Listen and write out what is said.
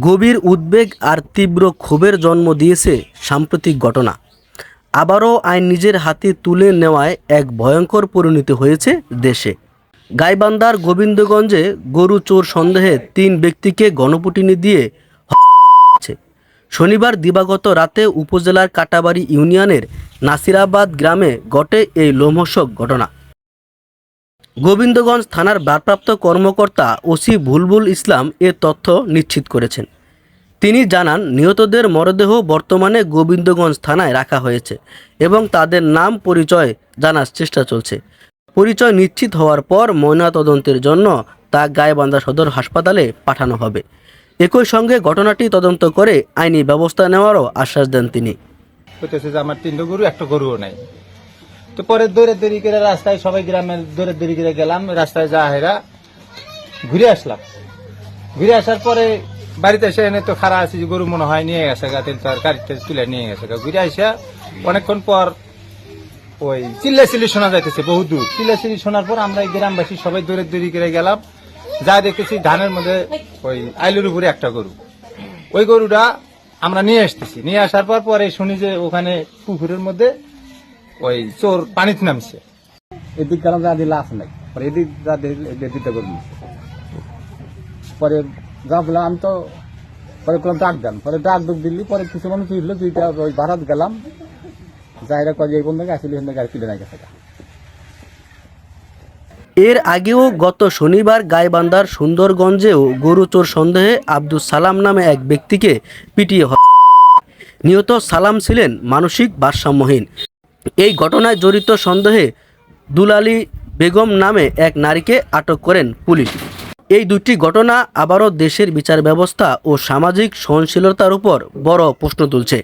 গভীর উদ্বেগ আর তীব্র ক্ষোভের জন্ম দিয়েছে সাম্প্রতিক ঘটনা। আবারও আইন নিজের হাতে তুলে নেওয়ায় এক ভয়ঙ্কর পরিণতি হয়েছে দেশে। গাইবান্ধার গোবিন্দগঞ্জে গরু চোর সন্দেহে ৩ ব্যক্তিকে গণপিটুনি দিয়ে হচ্ছে। শনিবার দিবাগত রাতে উপজেলার কাটাবাড়ি ইউনিয়নের নাসিরাবাদ গ্রামে ঘটে এই লোমহর্ষক ঘটনা। গোবিন্দগঞ্জ থানার ভারপ্রাপ্ত কর্মকর্তা ওসি বুলবুল ইসলাম এ তথ্য নিশ্চিত করেছেন। তিনি জানান, নিহতদের মরদেহ বর্তমানে গোবিন্দগঞ্জ থানায় রাখা হয়েছে এবং তাদের নাম পরিচয় জানার চেষ্টা চলছে। পরিচয় নিশ্চিত হওয়ার পর ময়নাতদন্তের জন্য তা গাইবান্ধা সদর হাসপাতালে পাঠানো হবে। একই সঙ্গে ঘটনাটি তদন্ত করে আইনি ব্যবস্থা নেওয়ারও আশ্বাস দেন তিনি। হইতেছে যে আমার 3টা গরু, একটা গরুও নাই। তো পরে দৌড়ে দেরি করে রাস্তায় সবাই গ্রামের দৌড়ে দেরি করে গেলাম, রাস্তায় যা হেরা ঘুরে আসলাম। ঘুরে আসার পরে বাড়িতে এসে এনে তো খারাপ আছে যে গরু মনে হয় নিয়ে গেছে গা, তেল তার গাড়িতে তুলে নিয়ে গেছে গা। ঘুরে আসা অনেকক্ষণ পর ওই চিল্লাচিল্লি শোনা যাইতেছে বহু দূর। চিল্লাচিল্লি শোনার পর আমরা গ্রামবাসী সবাই দৌড়ে দেরি করে গেলাম, যা দেখতেছি ধানের মধ্যে ওই আইলুর উপরে একটা গরু। ওই গরুটা আমরা নিয়ে আসতেছি, নিয়ে আসার পর পরে শুনি যে ওখানে পুকুরের মধ্যে ওই চোর পানিতে নামছে। এদিক গেলাম যা দিলে লাশ নাই, পরে এদিক যা দিতে করবি পরে যা বললাম আমি তো পরে করলাম ডাক দেন, পরে ডাক দিল্লি পরে কিছু মানুষ উঠলো, 2টা ওই ভাড়াত গেলাম যাইরা কয়ে এই বন্ধু আসলে গাড়ি তুলে নাই গেছে। এর আগেও গত শনিবার গাইবান্ধার সুন্দরগঞ্জেও গরু চোর সন্দেহে আব্দুল সালাম নামে এক ব্যক্তিকে পিটিয়ে নিহত সালাম ছিলেন মানসিক ভারসাম্যহীন। এই ঘটনায় জড়িত সন্দেহে দুলালী বেগম নামে এক নারীকে আটক করেন পুলিশ। এই দুটি ঘটনা আবারও দেশের বিচার ব্যবস্থা ও সামাজিক সহনশীলতার উপর বড় প্রশ্ন তুলছে।